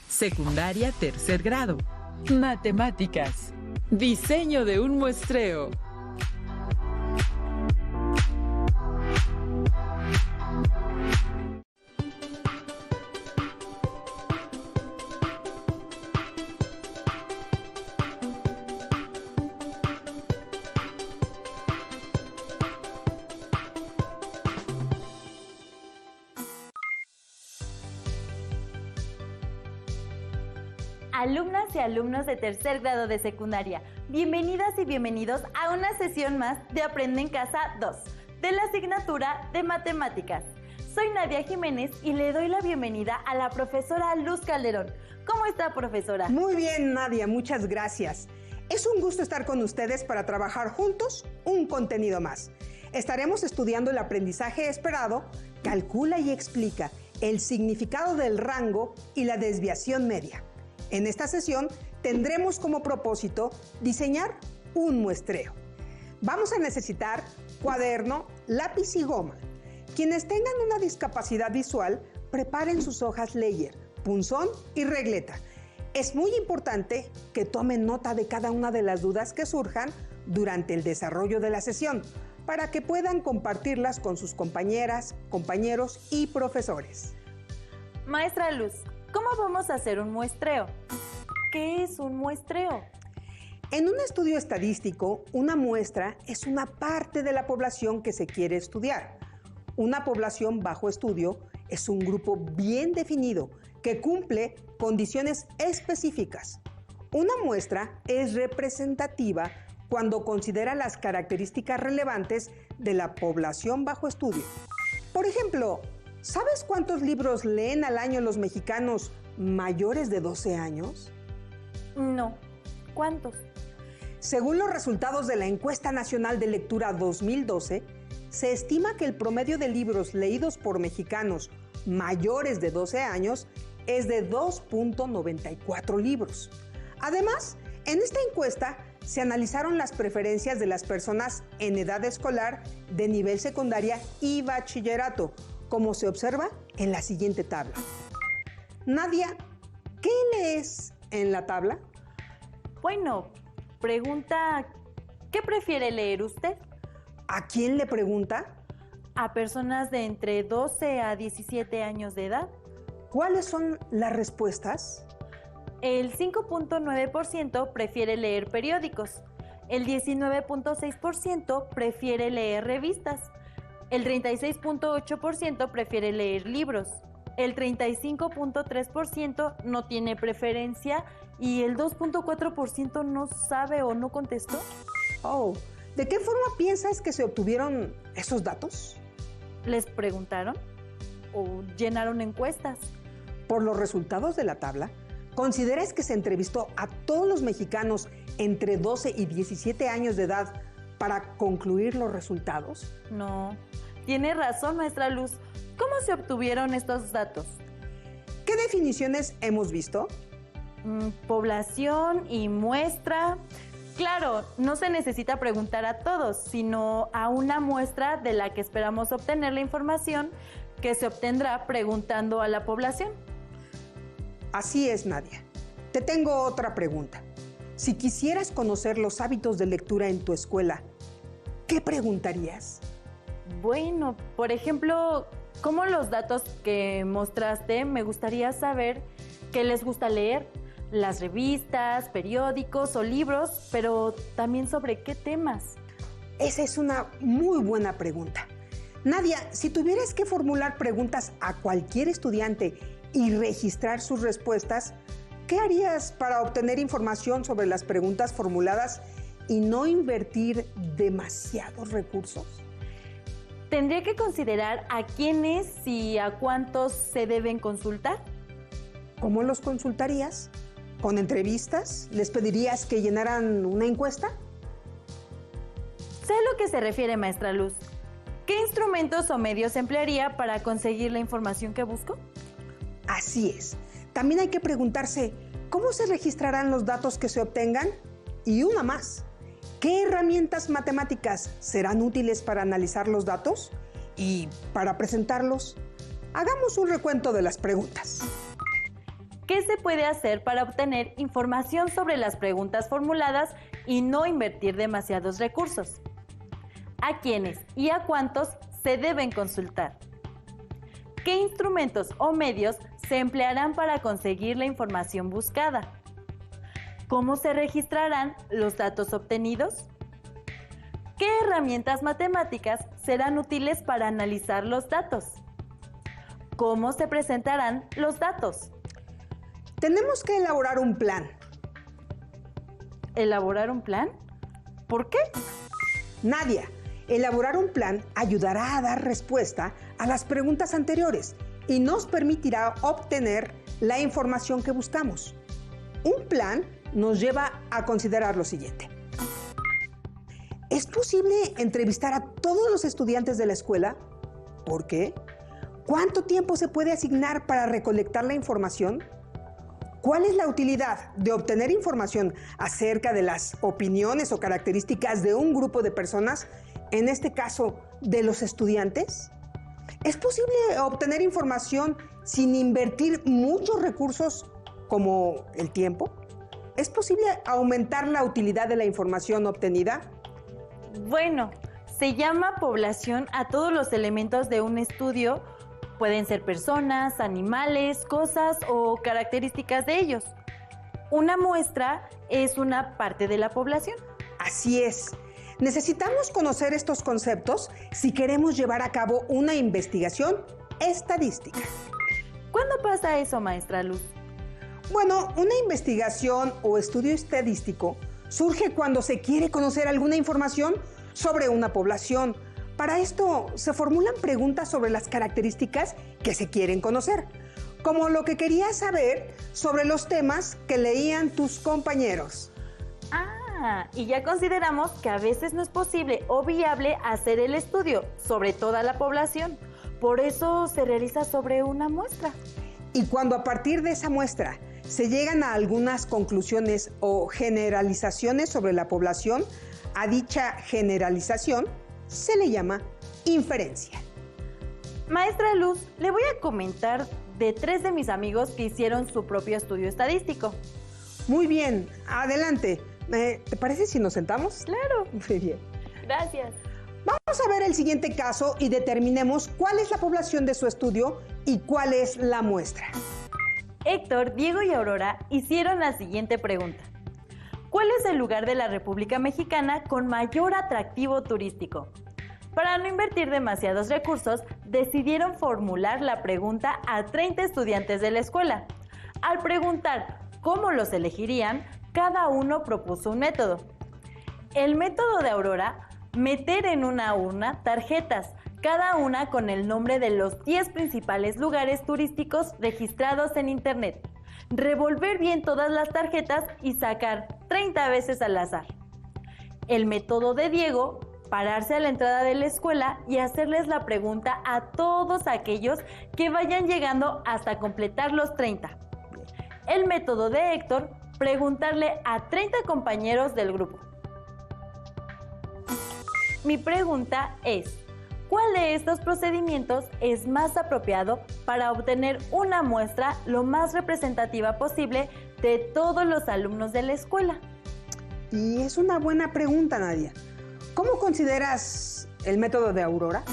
Secundaria tercer grado. Matemáticas. Diseño de un muestreo. Alumnas y alumnos de tercer grado de secundaria, bienvenidas y bienvenidos a una sesión más de Aprende en Casa 2, de la asignatura de Matemáticas. Soy Nadia Jiménez y le doy la bienvenida a la profesora Luz Calderón. ¿Cómo está, profesora? Muy bien, Nadia, muchas gracias. Es un gusto estar con ustedes para trabajar juntos un contenido más. Estaremos estudiando el aprendizaje esperado, calcula y explica el significado del rango y la desviación media. En esta sesión tendremos como propósito diseñar un muestreo. Vamos a necesitar cuaderno, lápiz y goma. Quienes tengan una discapacidad visual, preparen sus hojas Leyer, punzón y regleta. Es muy importante que tomen nota de cada una de las dudas que surjan durante el desarrollo de la sesión, para que puedan compartirlas con sus compañeras, compañeros y profesores. Maestra Luz, ¿cómo vamos a hacer un muestreo? ¿Qué es un muestreo? En un estudio estadístico, una muestra es una parte de la población que se quiere estudiar. Una población bajo estudio es un grupo bien definido que cumple condiciones específicas. Una muestra es representativa cuando considera las características relevantes de la población bajo estudio. Por ejemplo, ¿sabes cuántos libros leen al año los mexicanos mayores de 12 años? No. ¿Cuántos? Según los resultados de la Encuesta Nacional de Lectura 2012, se estima que el promedio de libros leídos por mexicanos mayores de 12 años es de 2.94 libros. Además, en esta encuesta se analizaron las preferencias de las personas en edad escolar de nivel secundaria y bachillerato, como se observa en la siguiente tabla. Nadia, ¿qué lees en la tabla? Bueno, pregunta, ¿qué prefiere leer usted? ¿A quién le pregunta? A personas de entre 12 a 17 años de edad. ¿Cuáles son las respuestas? El 5.9% prefiere leer periódicos, el 19.6% prefiere leer revistas, el 36.8% prefiere leer libros, el 35.3% no tiene preferencia y el 2.4% no sabe o no contestó. Oh, ¿de qué forma piensas que se obtuvieron esos datos? ¿Les preguntaron o llenaron encuestas? Por los resultados de la tabla, ¿consideras que se entrevistó a todos los mexicanos entre 12 y 17 años de edad para concluir los resultados? No, tiene razón, maestra Luz. ¿Cómo se obtuvieron estos datos? ¿Qué definiciones hemos visto? Población y muestra. Claro, no se necesita preguntar a todos, sino a una muestra de la que esperamos obtener la información que se obtendrá preguntando a la población. Así es, Nadia. Te tengo otra pregunta. Si quisieras conocer los hábitos de lectura en tu escuela, ¿qué preguntarías? Bueno, por ejemplo, como los datos que mostraste, me gustaría saber qué les gusta leer, las revistas, periódicos o libros, pero también sobre qué temas. Esa es una muy buena pregunta. Nadia, si tuvieras que formular preguntas a cualquier estudiante y registrar sus respuestas, ¿qué harías para obtener información sobre las preguntas formuladas y no invertir demasiados recursos? ¿Tendría que considerar a quiénes y a cuántos se deben consultar? ¿Cómo los consultarías? ¿Con entrevistas? ¿Les pedirías que llenaran una encuesta? Sé a lo que se refiere, maestra Luz. ¿Qué instrumentos o medios emplearía para conseguir la información que busco? Así es. También hay que preguntarse, ¿cómo se registrarán los datos que se obtengan? Y una más, ¿qué herramientas matemáticas serán útiles para analizar los datos y para presentarlos? Hagamos un recuento de las preguntas. ¿Qué se puede hacer para obtener información sobre las preguntas formuladas y no invertir demasiados recursos? ¿A quiénes y a cuántos se deben consultar? ¿Qué instrumentos o medios se emplearán para conseguir la información buscada? ¿Cómo se registrarán los datos obtenidos? ¿Qué herramientas matemáticas serán útiles para analizar los datos? ¿Cómo se presentarán los datos? Tenemos que elaborar un plan. ¿Elaborar un plan? ¿Por qué? Nadia, elaborar un plan ayudará a dar respuesta a las preguntas anteriores y nos permitirá obtener la información que buscamos. Un plan nos lleva a considerar lo siguiente. ¿Es posible entrevistar a todos los estudiantes de la escuela? ¿Por qué? ¿Cuánto tiempo se puede asignar para recolectar la información? ¿Cuál es la utilidad de obtener información acerca de las opiniones o características de un grupo de personas, en este caso, de los estudiantes? ¿Es posible obtener información sin invertir muchos recursos como el tiempo? ¿Es posible aumentar la utilidad de la información obtenida? Bueno, se llama población a todos los elementos de un estudio. Pueden ser personas, animales, cosas o características de ellos. Una muestra es una parte de la población. Así es. Necesitamos conocer estos conceptos si queremos llevar a cabo una investigación estadística. ¿Cuándo pasa eso, maestra Luz? Bueno, una investigación o estudio estadístico surge cuando se quiere conocer alguna información sobre una población. Para esto se formulan preguntas sobre las características que se quieren conocer, como lo que querías saber sobre los temas que leían tus compañeros. Y ya consideramos que a veces no es posible o viable hacer el estudio sobre toda la población. Por eso se realiza sobre una muestra. Y cuando a partir de esa muestra se llegan a algunas conclusiones o generalizaciones sobre la población, a dicha generalización se le llama inferencia. Maestra Luz, le voy a comentar de 3 de mis amigos que hicieron su propio estudio estadístico. Muy bien, adelante. ¿Te parece si nos sentamos? Claro. Muy bien. Gracias. Vamos a ver el siguiente caso y determinemos cuál es la población de su estudio y cuál es la muestra. Héctor, Diego y Aurora hicieron la siguiente pregunta. ¿Cuál es el lugar de la República Mexicana con mayor atractivo turístico? Para no invertir demasiados recursos, decidieron formular la pregunta a 30 estudiantes de la escuela. Al preguntar cómo los elegirían, cada uno propuso un método. El método de Aurora, meter en una urna tarjetas, cada una con el nombre de los 10 principales lugares turísticos registrados en Internet. Revolver bien todas las tarjetas y sacar 30 veces al azar. El método de Diego, pararse a la entrada de la escuela y hacerles la pregunta a todos aquellos que vayan llegando hasta completar los 30. El método de Héctor, preguntarle a 30 compañeros del grupo. Mi pregunta es, ¿cuál de estos procedimientos es más apropiado para obtener una muestra lo más representativa posible de todos los alumnos de la escuela? Y es una buena pregunta, Nadia. ¿Cómo consideras el método de Aurora?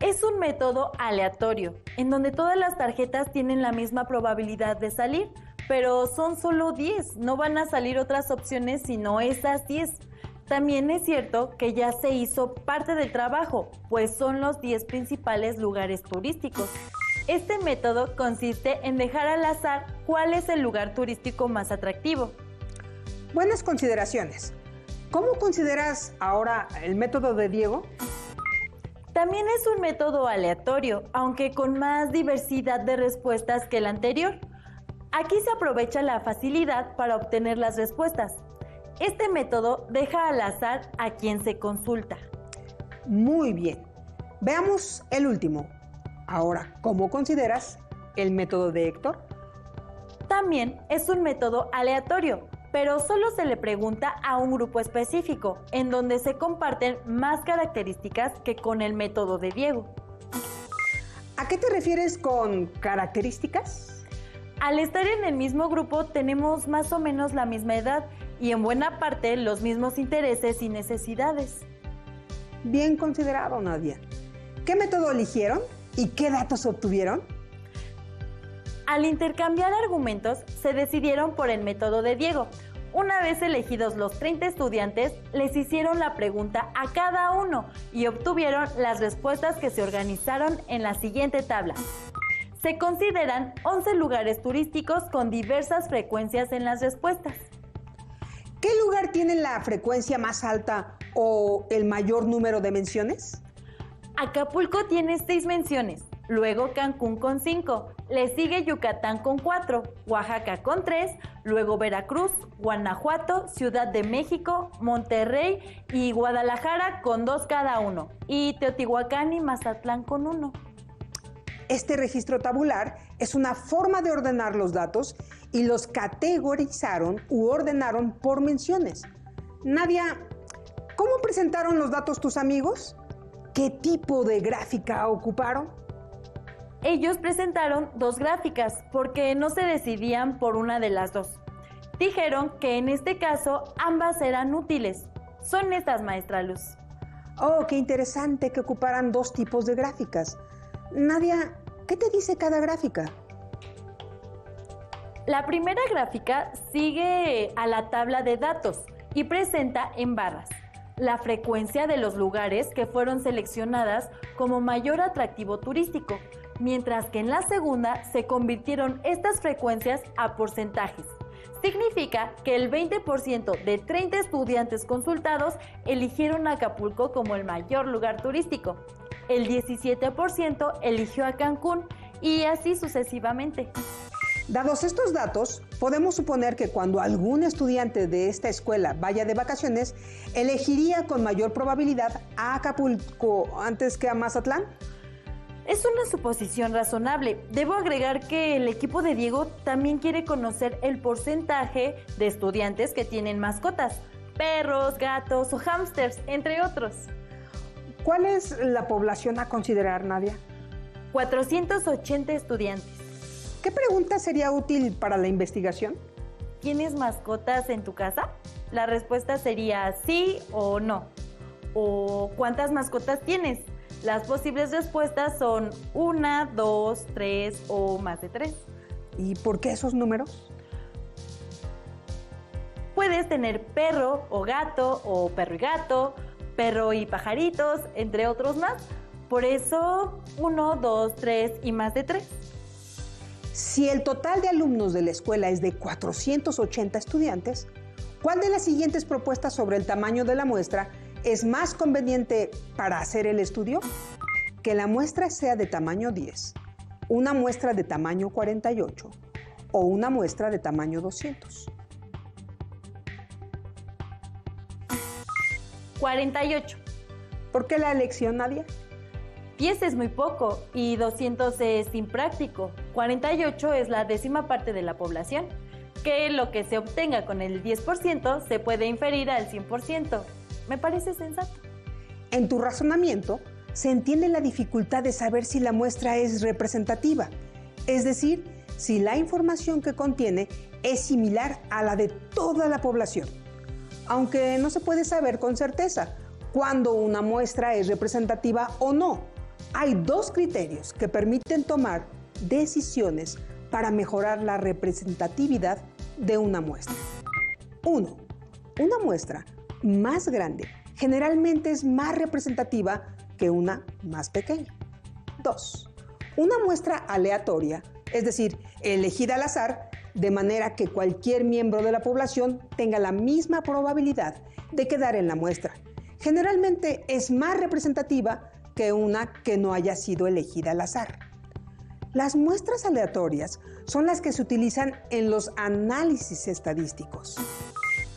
Es un método aleatorio, en donde todas las tarjetas tienen la misma probabilidad de salir, pero son solo 10, no van a salir otras opciones sino esas 10. También es cierto que ya se hizo parte del trabajo, pues son los 10 principales lugares turísticos. Este método consiste en dejar al azar cuál es el lugar turístico más atractivo. Buenas consideraciones. ¿Cómo consideras ahora el método de Diego? También es un método aleatorio, aunque con más diversidad de respuestas que el anterior. Aquí se aprovecha la facilidad para obtener las respuestas. Este método deja al azar a quien se consulta. Muy bien. Veamos el último. Ahora, ¿cómo consideras el método de Héctor? También es un método aleatorio, pero solo se le pregunta a un grupo específico, en donde se comparten más características que con el método de Diego. ¿A qué te refieres con características? Al estar en el mismo grupo tenemos más o menos la misma edad y en buena parte los mismos intereses y necesidades. Bien considerado, Nadia. ¿Qué método eligieron y qué datos obtuvieron? Al intercambiar argumentos, se decidieron por el método de Diego. Una vez elegidos los 30 estudiantes, les hicieron la pregunta a cada uno y obtuvieron las respuestas que se organizaron en la siguiente tabla. Se consideran 11 lugares turísticos con diversas frecuencias en las respuestas. ¿Qué lugar tiene la frecuencia más alta o el mayor número de menciones? Acapulco tiene 6 menciones, luego Cancún con 5, le sigue Yucatán con 4, Oaxaca con 3, luego Veracruz, Guanajuato, Ciudad de México, Monterrey y Guadalajara con 2 cada uno, y Teotihuacán y Mazatlán con 1. Este registro tabular es una forma de ordenar los datos y los categorizaron u ordenaron por menciones. Nadia, ¿cómo presentaron los datos tus amigos? ¿Qué tipo de gráfica ocuparon? Ellos presentaron 2 gráficas porque no se decidían por una de las 2. Dijeron que en este caso ambas eran útiles. Son estas, maestra Luz. Oh, qué interesante que ocuparan 2 tipos de gráficas. Nadia, ¿qué te dice cada gráfica? La primera gráfica sigue a la tabla de datos y presenta en barras la frecuencia de los lugares que fueron seleccionadas como mayor atractivo turístico, mientras que en la segunda se convirtieron estas frecuencias a porcentajes. Significa que el 20% de 30 estudiantes consultados eligieron Acapulco como el mayor lugar turístico, el 17% eligió a Cancún y así sucesivamente. Dados estos datos, podemos suponer que cuando algún estudiante de esta escuela vaya de vacaciones, elegiría con mayor probabilidad a Acapulco antes que a Mazatlán. Es una suposición razonable. Debo agregar que el equipo de Diego también quiere conocer el porcentaje de estudiantes que tienen mascotas, perros, gatos o hámsters, entre otros. ¿Cuál es la población a considerar, Nadia? 480 estudiantes. ¿Qué pregunta sería útil para la investigación? ¿Tienes mascotas en tu casa? La respuesta sería sí o no. ¿O cuántas mascotas tienes? Las posibles respuestas son 1, 2, 3 o más de 3. ¿Y por qué esos números? Puedes tener perro o perro y gato, perro y pajaritos, entre otros más. Por eso 1, 2, 3 y más de 3. Si el total de alumnos de la escuela es de 480 estudiantes, ¿cuál de las siguientes propuestas sobre el tamaño de la muestra es más conveniente para hacer el estudio? Que la muestra sea de tamaño 10, una muestra de tamaño 48 o una muestra de tamaño 200. 48. ¿Por qué la elección, Nadia? 10 es muy poco y 200 es impráctico. 48 es la 10ª parte de la población, que lo que se obtenga con el 10% se puede inferir al 100%. Me parece sensato. En tu razonamiento, se entiende la dificultad de saber si la muestra es representativa, es decir, si la información que contiene es similar a la de toda la población. Aunque no se puede saber con certeza cuándo una muestra es representativa o no. Hay 2 criterios que permiten tomar decisiones para mejorar la representatividad de una muestra. 1. Una muestra más grande generalmente es más representativa que una más pequeña. 2. Una muestra aleatoria, es decir, elegida al azar, de manera que cualquier miembro de la población tenga la misma probabilidad de quedar en la muestra. Generalmente es más representativa que una que no haya sido elegida al azar. Las muestras aleatorias son las que se utilizan en los análisis estadísticos.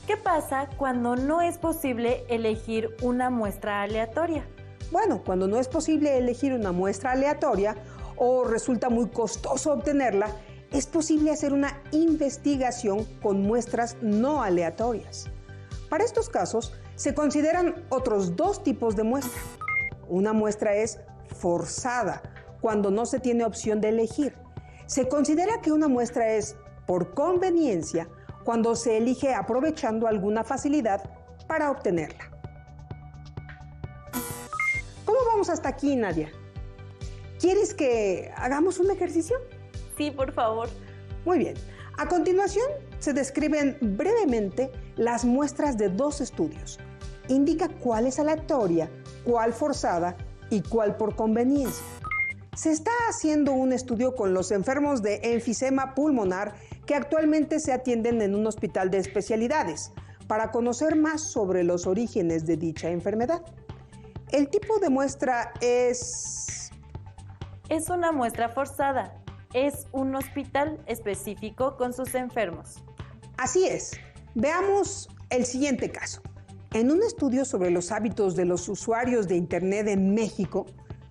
¿Qué pasa cuando no es posible elegir una muestra aleatoria? Bueno, cuando no es posible elegir una muestra aleatoria o resulta muy costoso obtenerla, es posible hacer una investigación con muestras no aleatorias. Para estos casos, se consideran otros 2 tipos de muestra. Una muestra es forzada, cuando no se tiene opción de elegir. Se considera que una muestra es por conveniencia cuando se elige aprovechando alguna facilidad para obtenerla. ¿Cómo vamos hasta aquí, Nadia? ¿Quieres que hagamos un ejercicio? Sí, por favor. Muy bien. A continuación, se describen brevemente las muestras de 2 estudios. Indica cuál es aleatoria, cuál forzada y cuál por conveniencia. Se está haciendo un estudio con los enfermos de enfisema pulmonar que actualmente se atienden en un hospital de especialidades para conocer más sobre los orígenes de dicha enfermedad. El tipo de muestra es una muestra forzada. Es un hospital específico con sus enfermos. Así es. Veamos el siguiente caso. En un estudio sobre los hábitos de los usuarios de Internet en México,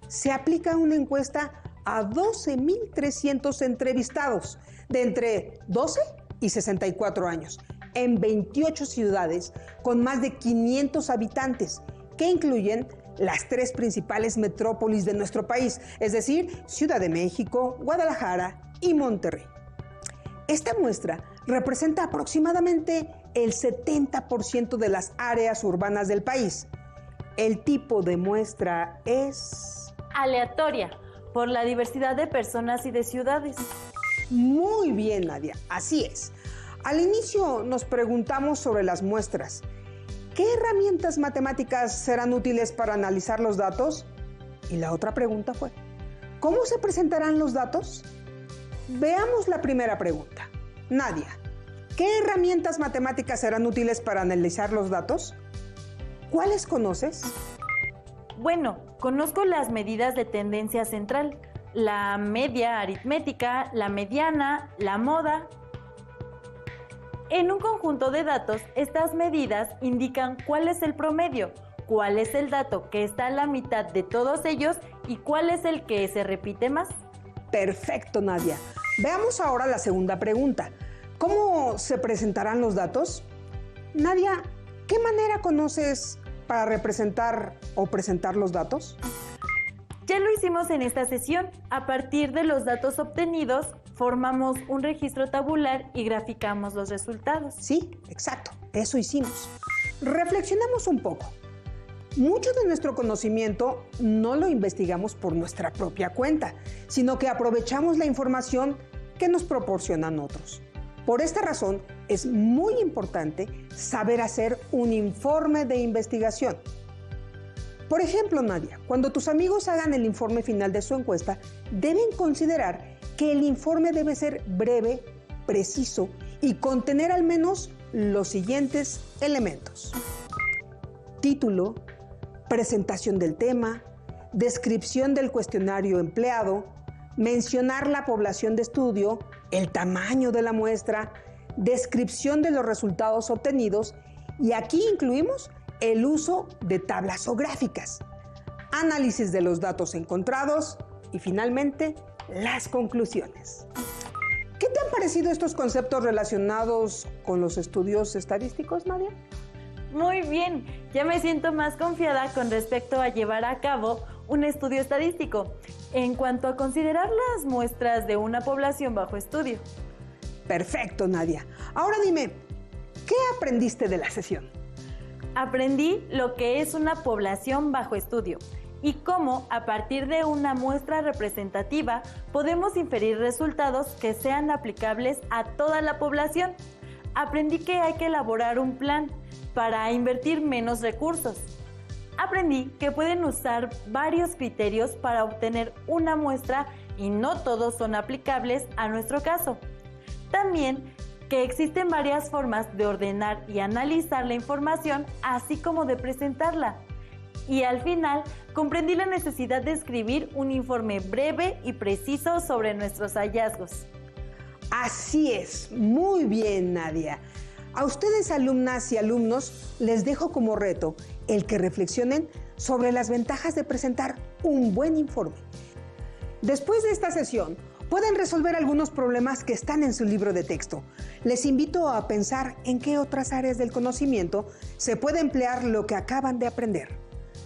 se aplica una encuesta a 12,300 entrevistados de entre 12 y 64 años en 28 ciudades con más de 500 habitantes, que incluyen las 3 principales metrópolis de nuestro país, es decir, Ciudad de México, Guadalajara y Monterrey. Esta muestra representa aproximadamente el 70% de las áreas urbanas del país. El tipo de muestra es aleatoria, por la diversidad de personas y de ciudades. Muy bien, Nadia, así es. Al inicio nos preguntamos sobre las muestras. ¿Qué herramientas matemáticas serán útiles para analizar los datos? Y la otra pregunta fue, ¿cómo se presentarán los datos? Veamos la primera pregunta. Nadia, ¿qué herramientas matemáticas serán útiles para analizar los datos? ¿Cuáles conoces? Bueno, conozco las medidas de tendencia central, la media aritmética, la mediana, la moda. En un conjunto de datos, estas medidas indican cuál es el promedio, cuál es el dato que está a la mitad de todos ellos y cuál es el que se repite más. Perfecto, Nadia. Veamos ahora la segunda pregunta. ¿Cómo se presentarán los datos? Nadia, ¿qué manera conoces para representar o presentar los datos? Ya lo hicimos en esta sesión. A partir de los datos obtenidos, formamos un registro tabular y graficamos los resultados. Sí, exacto. Eso hicimos. Reflexionamos un poco. Mucho de nuestro conocimiento no lo investigamos por nuestra propia cuenta, sino que aprovechamos la información que nos proporcionan otros. Por esta razón, es muy importante saber hacer un informe de investigación. Por ejemplo, Nadia, cuando tus amigos hagan el informe final de su encuesta, deben considerar que el informe debe ser breve, preciso y contener al menos los siguientes elementos: título, presentación del tema, descripción del cuestionario empleado, mencionar la población de estudio, el tamaño de la muestra, descripción de los resultados obtenidos, y aquí incluimos el uso de tablas o gráficas, análisis de los datos encontrados y finalmente las conclusiones. ¿Qué te han parecido estos conceptos relacionados con los estudios estadísticos, Nadia? Muy bien, ya me siento más confiada con respecto a llevar a cabo un estudio estadístico en cuanto a considerar las muestras de una población bajo estudio. Perfecto, Nadia. Ahora dime, ¿qué aprendiste de la sesión? Aprendí lo que es una población bajo estudio y cómo, a partir de una muestra representativa, podemos inferir resultados que sean aplicables a toda la población. Aprendí que hay que elaborar un plan para invertir menos recursos. Aprendí que pueden usar varios criterios para obtener una muestra y no todos son aplicables a nuestro caso. También que existen varias formas de ordenar y analizar la información, así como de presentarla. Y al final, comprendí la necesidad de escribir un informe breve y preciso sobre nuestros hallazgos. Así es, muy bien, Nadia. A ustedes, alumnas y alumnos, les dejo como reto el que reflexionen sobre las ventajas de presentar un buen informe. Después de esta sesión, pueden resolver algunos problemas que están en su libro de texto. Les invito a pensar en qué otras áreas del conocimiento se puede emplear lo que acaban de aprender.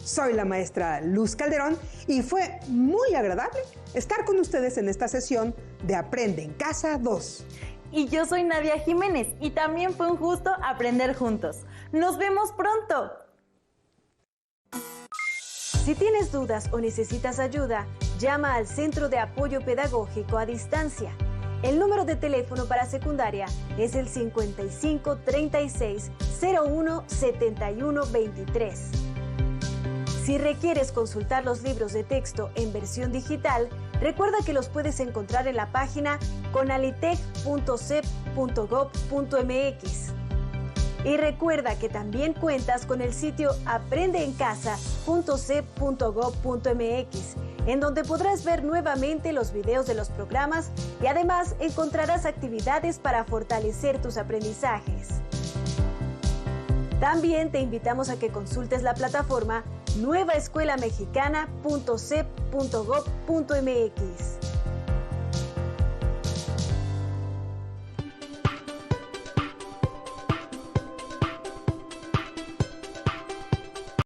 Soy la maestra Luz Calderón y fue muy agradable estar con ustedes en esta sesión de Aprende en Casa 2. Y yo soy Nadia Jiménez y también fue un gusto aprender juntos. ¡Nos vemos pronto! Si tienes dudas o necesitas ayuda, llama al Centro de Apoyo Pedagógico a Distancia. El número de teléfono para secundaria es el 55 36 01 71 23. Si requieres consultar los libros de texto en versión digital, recuerda que los puedes encontrar en la página conalitec.cep.gov.mx. Y recuerda que también cuentas con el sitio aprendeencasa.cep.gov.mx, en donde podrás ver nuevamente los videos de los programas y además encontrarás actividades para fortalecer tus aprendizajes. También te invitamos a que consultes la plataforma nuevaescuelamexicana.cep.gov.mx.